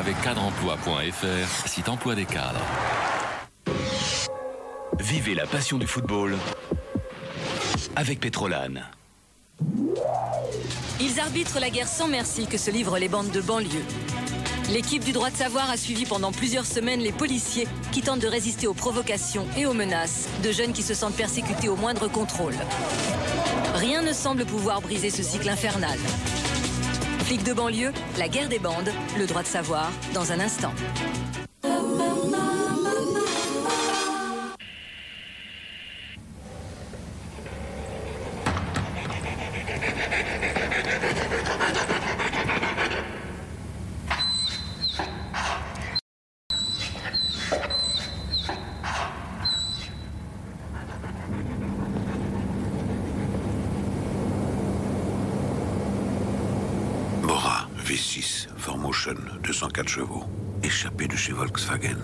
avec cadreemploi.fr, site emploi des cadres. Vivez la passion du football avec Pétrolane. Ils arbitrent la guerre sans merci que se livrent les bandes de banlieue. L'équipe du droit de savoir a suivi pendant plusieurs semaines les policiers qui tentent de résister aux provocations et aux menaces de jeunes qui se sentent persécutés au moindre contrôle. Rien ne semble pouvoir briser ce cycle infernal. Flics de banlieue, la guerre des bandes, le droit de savoir, dans un instant. V6, 4Motion, 204 chevaux. Échappé de chez Volkswagen.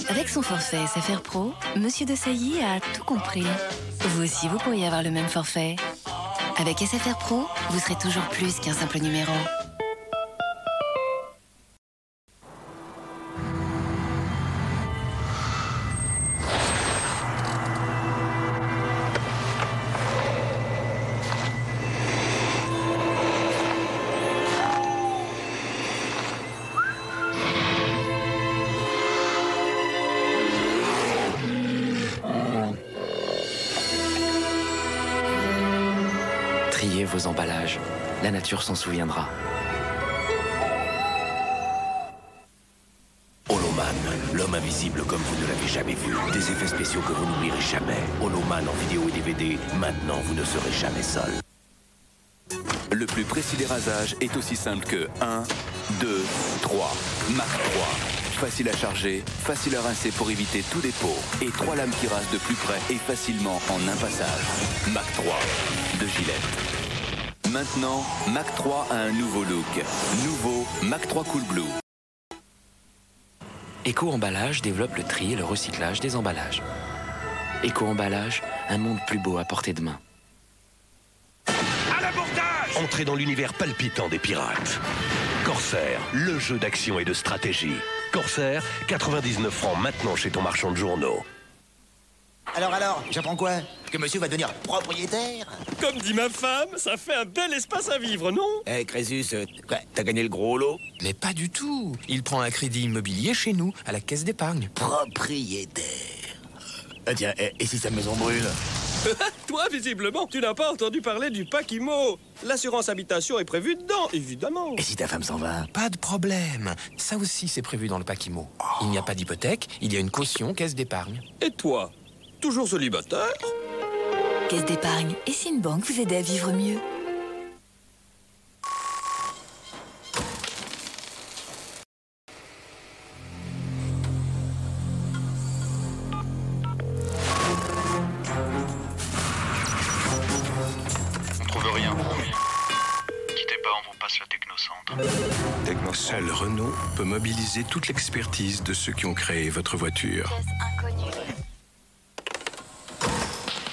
Avec son forfait SFR Pro, Monsieur de Sailly a tout compris. Vous aussi, vous pourriez avoir le même forfait. Avec SFR Pro, vous serez toujours plus qu'un simple numéro. Triez vos emballages. La nature s'en souviendra. Holoman, l'homme invisible comme vous ne l'avez jamais vu. Des effets spéciaux que vous n'oublierez jamais. Holoman en vidéo et DVD. Maintenant, vous ne serez jamais seul. Le plus précis des rasages est aussi simple que 1, 2, 3. Mach 3. Facile à charger, facile à rincer pour éviter tout dépôt. Et 3 lames qui rasent de plus près et facilement en un passage. Mach 3 de Gillette. Maintenant, Mach 3 a un nouveau look. Nouveau Mach 3 Cool Blue. Éco-emballage développe le tri et le recyclage des emballages. Éco-emballage, un monde plus beau à portée de main. À l'abordage! Entrez dans l'univers palpitant des pirates. Corsair, le jeu d'action et de stratégie. Corsair, 99 francs maintenant chez ton marchand de journaux. Alors, j'apprends quoi? Que monsieur va devenir propriétaire? Comme dit ma femme, ça fait un bel espace à vivre, non? Eh, Crésus, quoi, t'as gagné le gros lot? Mais pas du tout. Il prend un crédit immobilier chez nous, à la caisse d'épargne. Propriétaire. Tiens, et si sa maison brûle? Toi, visiblement, tu n'as pas entendu parler du pack IMO. L'assurance habitation est prévue dedans, évidemment. Et si ta femme s'en va? Pas de problème. Ça aussi, c'est prévu dans le pack IMO. Il n'y a pas d'hypothèque, il y a une caution caisse d'épargne. Et toi? Toujours célibataire? Caisse d'épargne, et si une banque vous aidait à vivre mieux? On trouve rien, promis. Quittez pas, on vous passe le technocentre. Seul Renault peut mobiliser toute l'expertise de ceux qui ont créé votre voiture.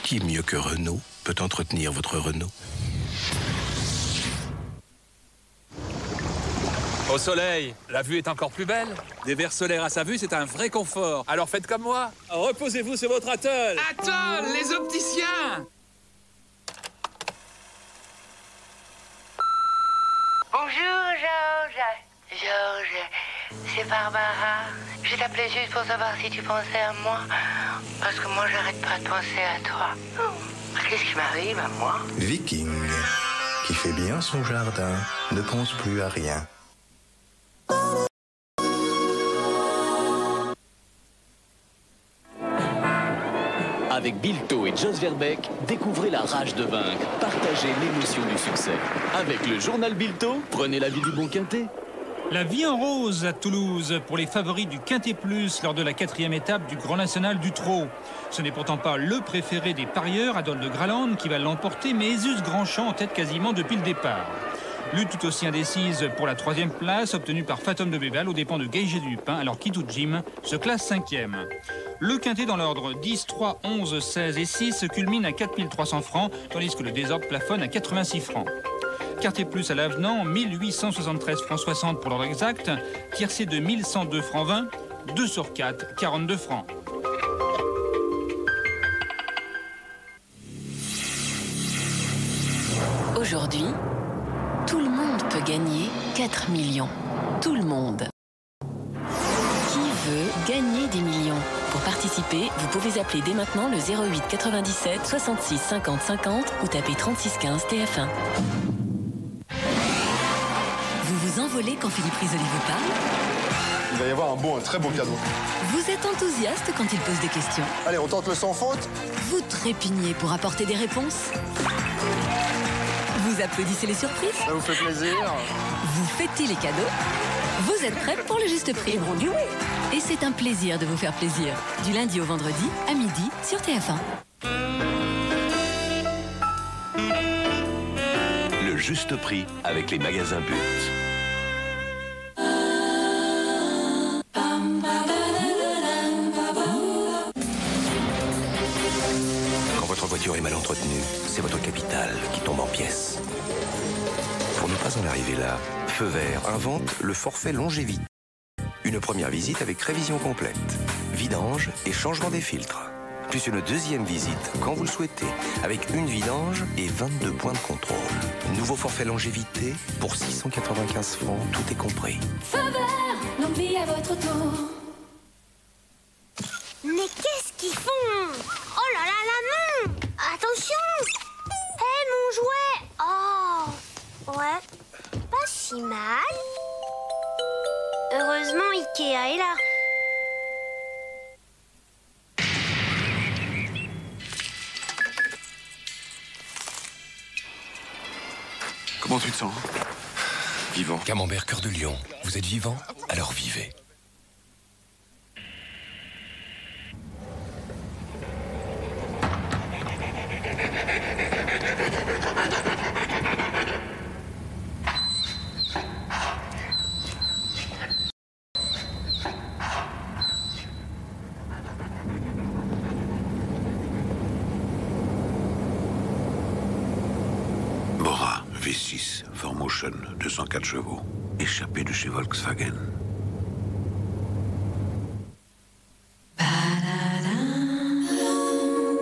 Qui mieux que Renault peut entretenir votre Renault? Au soleil, la vue est encore plus belle. Des verres solaires à sa vue, c'est un vrai confort. Alors faites comme moi. Reposez-vous sur votre atoll. Atoll, les opticiens! Bonjour, Georges. Georges, c'est Barbara. Je t'appelais juste pour savoir si tu pensais à moi. Parce que moi, j'arrête pas de penser à toi. Qu'est-ce qui m'arrive à moi? Viking, qui fait bien son jardin, ne pense plus à rien. Avec Bilto et Jos Verbeek, découvrez la rage de vaincre. Partagez l'émotion du succès. Avec le journal Bilto, prenez la vie du bon quintet. La vie en rose à Toulouse pour les favoris du Quintet Plus lors de la 4e étape du Grand National du Trot. Ce n'est pourtant pas le préféré des parieurs, Adol de Graland, qui va l'emporter, mais Esus Grandchamp en tête quasiment depuis le départ. Lutte tout aussi indécise pour la 3e place, obtenue par Fatum de Béval aux dépens de Gaïgé du Lupin, alors qu'Itou Jim se classe 5e. Le quintet dans l'ordre 10, 3, 11, 16 et 6 culmine à 4300 francs, tandis que le désordre plafonne à 86 francs. Quartier Plus à l'avenant, 1873 francs 60 pour l'ordre exact, tiercé de 1102 francs 20, 2 sur 4, 42 francs. Aujourd'hui, tout le monde peut gagner 4 millions. Tout le monde. Qui veut gagner des millions? Pour participer, vous pouvez appeler dès maintenant le 08 97 66 50 50 ou taper 36 15 TF1. Vous vous envolez quand Philippe Risoli vous parle? Il va y avoir un très beau cadeau. Vous êtes enthousiaste quand il pose des questions? Allez, on tente le sans faute. Vous trépignez pour apporter des réponses? Vous applaudissez les surprises? Ça vous fait plaisir. Vous fêtez les cadeaux? Vous êtes prêts pour le juste prix? Oui. Et c'est un plaisir de vous faire plaisir. Du lundi au vendredi, à midi, sur TF1. Le juste prix avec les magasins But. Quand votre voiture est mal entretenue, c'est votre capital qui tombe en pièces. Pour ne pas en arriver là, Feu Vert invente le forfait longévité. Une première visite avec révision complète, vidange et changement des filtres. Plus une deuxième visite quand vous le souhaitez, avec une vidange et 22 points de contrôle. Nouveau forfait longévité pour 695 francs, tout est compris. Feu Vert, longue vie à votre tour. Mais qu'est-ce qu'ils font? Oh là là là, non! Attention! Hé, mon jouet! Oh! Ouais, pas si mal. Heureusement, Ikea est là. Comment tu te sens? Vivant. Camembert Cœur de Lion. Vous êtes vivant? Alors vivez. Bora V6, 4Motion, 204 chevaux. Échappé de chez Volkswagen.